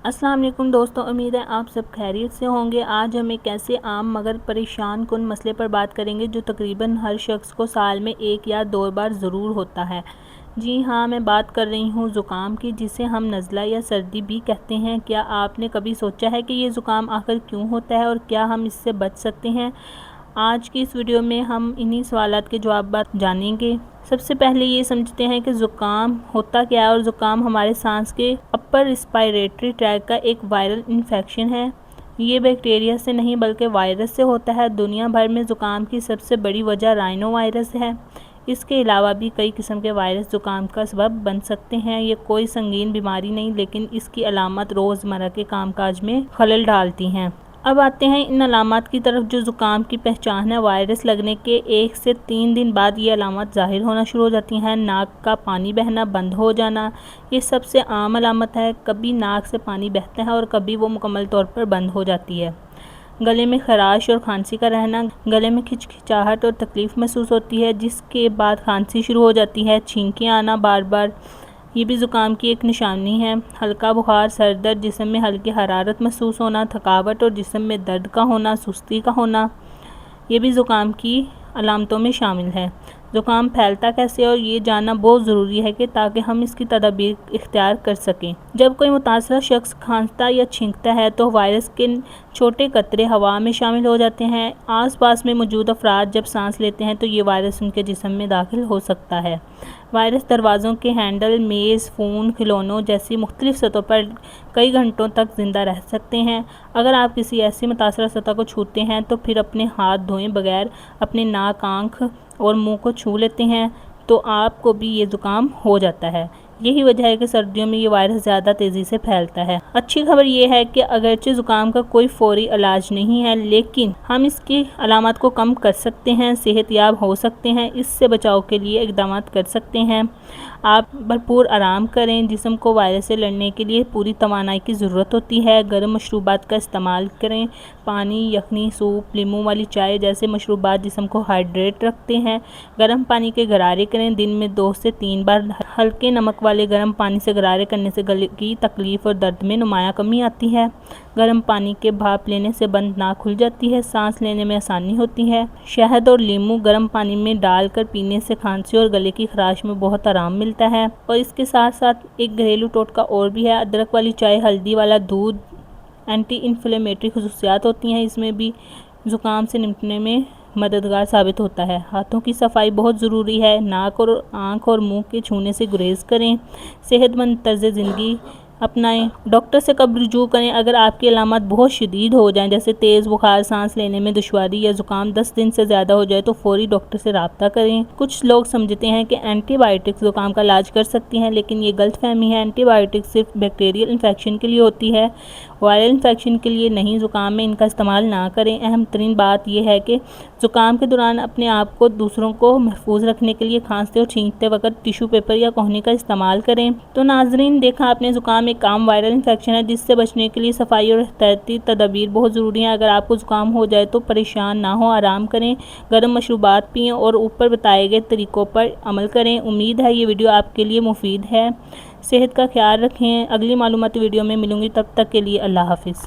السلام علیکم دوستوں، امید ہے آپ سب خیریت سے ہوں گے۔ آج ہم ایک ایسے عام مگر پریشان کن مسئلے پر بات کریں گے جو تقریباً ہر شخص کو سال میں 1 یا 2 بار ضرور ہوتا ہے۔ جی ہاں، میں بات کر رہی ہوں زکام کی، جسے ہم نزلہ یا سردی بھی کہتے ہیں۔ کیا آپ نے کبھی سوچا ہے کہ یہ زکام آخر کیوں ہوتا ہے اور کیا ہم اس سے بچ سکتے ہیں؟ آج کی اس ویڈیو میں ہم انہی سوالات کے جوابات جانیں گے۔ سب سے پہلے یہ سمجھتے ہیں کہ زکام ہوتا کیا ہے، اور زکام ہمارے سانس کے اپر ریسپائریٹری ٹریکٹ کا ایک وائرل انفیکشن ہے۔ یہ بیکٹیریا سے نہیں بلکہ وائرس سے ہوتا ہے۔ دنیا بھر میں زکام کی سب سے بڑی وجہ رائنو وائرس ہے۔ اس کے علاوہ بھی کئی قسم کے وائرس زکام کا سبب بن سکتے ہیں۔ یہ کوئی سنگین بیماری نہیں، لیکن اس کی علامات روزمرہ کے کام کاج میں خلل ڈالتی ہیں۔ اب آتے ہیں ان علامات کی طرف جو زکام کی پہچان ہے۔ وائرس لگنے کے 1 سے 3 دن بعد یہ علامات ظاہر ہونا شروع ہو جاتی ہیں۔ ناک کا پانی بہنا بند ہو جانا یہ سب سے عام علامت ہے۔ کبھی ناک سے پانی بہتا ہے اور کبھی وہ مکمل طور پر بند ہو جاتی ہے۔ گلے میں خراش اور کھانسی کا رہنا، گلے میں کھچکھچاہٹ اور تکلیف محسوس ہوتی ہے، جس کے بعد کھانسی شروع ہو جاتی ہے۔ چھینکیں آنا بار بار، یہ بھی زکام کی ایک نشانی ہے۔ ہلکا بخار، سر درد، جسم میں ہلکی حرارت محسوس ہونا، تھکاوٹ اور جسم میں درد کا ہونا، سستی کا ہونا، یہ بھی زکام کی علامتوں میں شامل ہے۔ زکام پھیلتا کیسے ہے اور یہ جاننا بہت ضروری ہے تاکہ ہم اس کی تدابیر اختیار کر سکیں۔ جب کوئی متاثرہ شخص کھانستا یا چھینکتا ہے تو وائرس کے چھوٹے قطرے ہوا میں شامل ہو جاتے ہیں۔ آس پاس میں موجود افراد جب سانس لیتے ہیں تو یہ وائرس ان کے جسم میں داخل ہو سکتا ہے۔ وائرس دروازوں کے ہینڈل، میز، فون، کھلونوں جیسی مختلف سطحوں پر کئی گھنٹوں تک زندہ رہ سکتے ہیں۔ اگر آپ کسی ایسی متاثرہ سطح کو چھوتے ہیں تو پھر اپنے ہاتھ دھوئے بغیر اپنے ناک، آنکھ اور منہ کو چھو لیتے ہیں تو آپ کو بھی یہ زکام ہو جاتا ہے۔ یہی وجہ ہے کہ سردیوں میں یہ وائرس زیادہ تیزی سے پھیلتا ہے۔ اچھی خبر یہ ہے کہ اگرچہ زکام کا کوئی فوری علاج نہیں ہے، لیکن ہم اس کی علامات کو کم کر سکتے ہیں، صحت یاب ہو سکتے ہیں۔ اس سے بچاؤ کے لیے اقدامات کر سکتے ہیں۔ آپ بھرپور آرام کریں۔ جسم کو وائرس سے لڑنے کے لیے پوری توانائی کی ضرورت ہوتی ہے۔ گرم مشروبات کا استعمال کریں۔ پانی، یخنی، سوپ، لیموں والی چائے جیسے مشروبات جسم کو ہائیڈریٹ رکھتے ہیں۔ گرم پانی کے غرارے کریں۔ دن میں 2 سے 3 بار ہلکے نمک والے گرم پانی سے غرارے کرنے سے گلے کی تکلیف اور درد میں نمایاں کمی آتی ہے۔ گرم پانی کے بھاپ لینے سے بند ناک کھل جاتی ہے، سانس لینے میں آسانی ہوتی ہے۔ شہد اور لیموں گرم پانی میں ڈال کر پینے سے کھانسی اور گلے کی خراش میں بہت آرام ملتا ہے۔ اور اس کے ساتھ ساتھ ایک گھریلو ٹوٹکا اور بھی ہے۔ ادرک والی چائے، ہلدی والا دودھ اینٹی انفلیمیٹری خصوصیات ہوتی ہیں، اس میں بھی زکام سے نمٹنے میں مددگار ثابت ہوتا ہے۔ ہاتھوں کی صفائی بہت ضروری ہے۔ ناک اور آنکھ اور منہ کے چھونے سے گریز کریں۔ صحت مند طرز زندگی اپنائیں۔ ڈاکٹر سے کب رجوع کریں؟ اگر آپ کی علامات بہت شدید ہو جائیں، جیسے تیز بخار، سانس لینے میں دشواری یا زکام 10 دن سے زیادہ ہو جائے تو فوری ڈاکٹر سے رابطہ کریں۔ کچھ لوگ سمجھتے ہیں کہ اینٹی بائیوٹکس زکام کا علاج کر سکتی ہیں، لیکن یہ غلط فہمی ہے۔ اینٹی بائیوٹکس صرف بیکٹیریل انفیکشن کے لیے ہوتی ہے، وائرل انفیکشن کے لیے نہیں۔ زکام میں ان کا استعمال نہ کریں۔ اہم ترین بات یہ ہے کہ زکام کے دوران اپنے آپ کو دوسروں کو محفوظ رکھنے کے لیے کھانستے اور چھینکتے وقت ٹیشو پیپر یا کوہنی کا استعمال کریں۔ تو ناظرین، دیکھا آپ نے، زکام ایک عام وائرل انفیکشن ہے جس سے بچنے کے لیے صفائی اور احتیاطی تدابیر بہت ضروری ہیں۔ اگر آپ کو زکام ہو جائے تو پریشان نہ ہو، آرام کریں، گرم مشروبات پئیں اور اوپر بتائے گئے طریقوں پر عمل کریں۔ امید ہے یہ ویڈیو آپ کے لیے مفید ہے۔ صحت کا خیال رکھیں۔ اگلی معلوماتی ویڈیو میں ملوں گی، تب تک کے لیے اللہ حافظ۔